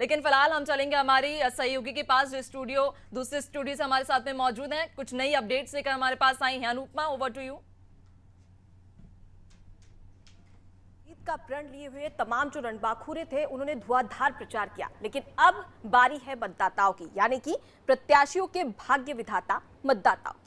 लेकिन फिलहाल हम चलेंगे हमारी सहयोगी के पास, जो स्टूडियो दूसरे स्टूडियो से हमारे साथ में मौजूद हैं। कुछ नई अपडेट्स लेकर हमारे पास आई हैं। Anupama, over to you. का प्रण लिए हुए तमाम जो रणबांकुरे थे उन्होंने धुआंधार प्रचार किया, लेकिन अब बारी है मतदाताओं की, यानी कि प्रत्याशियों के भाग्य विधाता मतदाताओं की।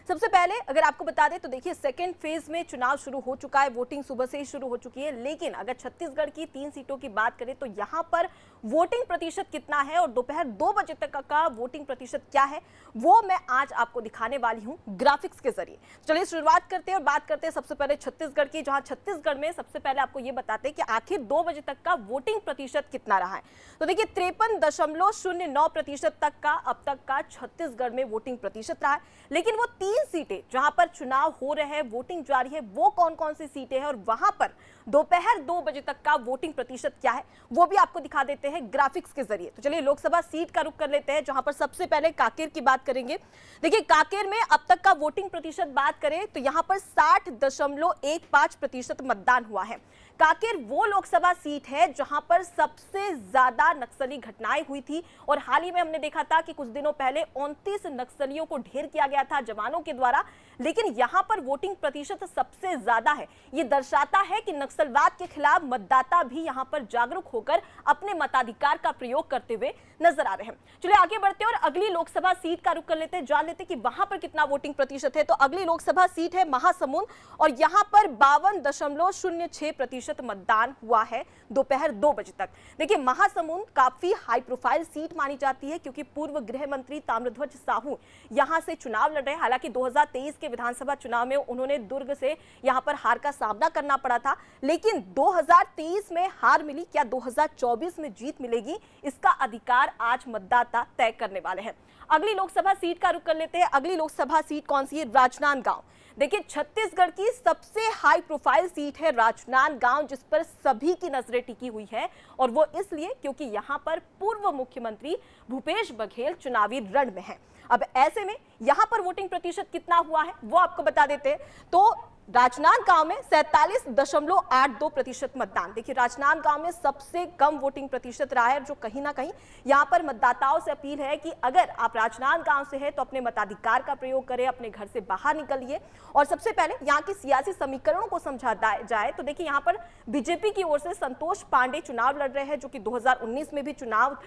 सबसे पहले अगर आपको बता दें तो देखिए, सेकेंड फेज में चुनाव शुरू हो चुका है, वोटिंग सुबह से ही शुरू हो चुकी है। लेकिन अगर छत्तीसगढ़ की 3 सीटों की बात करें तो यहां पर वोटिंग प्रतिशत कितना है और दोपहर 2 बजे तक का वोटिंग प्रतिशत क्या है, वो मैं आज आपको दिखाने वाली हूं ग्राफिक्स के जरिए। चलिए शुरुआत करते हैं और बात करते हैं सबसे पहले छत्तीसगढ़ की, जहां छत्तीसगढ़ में सबसे पहले आपको ये बताते हैं कि आखिर 2 बजे तक का वोटिंग प्रतिशत कितना रहा है। तो देखिए 53.09% तक का अब तक का छत्तीसगढ़ में वोटिंग प्रतिशत रहा है। लेकिन वो 3 सीटें जहां पर चुनाव हो रहे हैं, वोटिंग जारी है, वो कौन कौन सी सीटें हैं और वहां पर दोपहर 2 बजे तक का वोटिंग प्रतिशत क्या है, वो भी आपको दिखा देते हैं ग्राफिक्स के जरिए। तो चलिए लोकसभा सीट का रुख कर लेते हैं, जहां पर सबसे पहले कांकेर की बात करेंगे। देखिए कांकेर में अब तक का वोटिंग प्रतिशत बात करें तो यहां पर 60.15% मतदान हुआ है। कांकेर वो लोकसभा सीट है जहां पर सबसे ज्यादा नक्सली घटनाएं हुई थी और हाल ही में हमने देखा था कि कुछ दिनों पहले 29 नक्सलियों को ढेर किया गया था जवानों के द्वारा। लेकिन यहां पर वोटिंग प्रतिशत सबसे ज्यादा है। यह दर्शाता है कि नक्सलवाद के खिलाफ मतदाता भी यहां पर जागरूक होकर अपने मताधिकार का प्रयोग करते हुए नजर आ रहे हैं। चलिए आगे बढ़ते हैं और अगली लोकसभा सीट का रुख कर लेते हैं, जान लेते हैं कि वहां पर कितना वोटिंग प्रतिशत है। तो अगली लोकसभा सीट है महासमुंद और यहां पर 52.06% मतदान हुआ है दोपहर 2 बजे तक। देखिए महासमुंद काफी हाई प्रोफाइल सीट मानी जाती है क्योंकि पूर्व गृह मंत्री ताम्रध्वज साहू यहां से चुनाव लड़ रहे हैं। हालांकि 2023 के विधानसभा चुनाव में उन्होंने दुर्ग से यहां पर हार का सामना करना पड़ा था, लेकिन 2023 में हार मिली, क्या 2024 में जीत मिलेगी, इसका अधिकार आज मतदाता तय करने वाले हैं। अगली लोकसभा सीट का रुख कर लेते हैं। अगली लोकसभा सीट कौन सी है? राजनांदगांव। देखिए छत्तीसगढ़ की सबसे हाई प्रोफाइल सीट है राजनांदगांव, जिस पर सभी की नजरें टिकी हुई है और वो इसलिए क्योंकि यहां पर पूर्व मुख्यमंत्री भूपेश बघेल चुनावी रण में हैं। अब ऐसे में यहां पर वोटिंग प्रतिशत कितना हुआ है वो आपको बता देते हैं। तो राजनांदगांव में 47.82% मतदान। देखिए राजनांदगांव में सबसे कम वोटिंग प्रतिशत रहा है, जो कहीं ना कहीं यहां पर मतदाताओं से अपील है कि अगर आप राजनांदगांव से हैं तो अपने मताधिकार का प्रयोग करें, अपने घर से बाहर निकलिए और सबसे पहले यहां के सियासी समीकरणों को समझा जाए। तो देखिए यहां पर बीजेपी की ओर से संतोष पांडे चुनाव लड़ रहे हैं, जो कि 2019 में भी चुनाव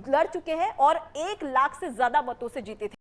लड़ चुके हैं और 1 लाख से ज्यादा मतों से जीते थे।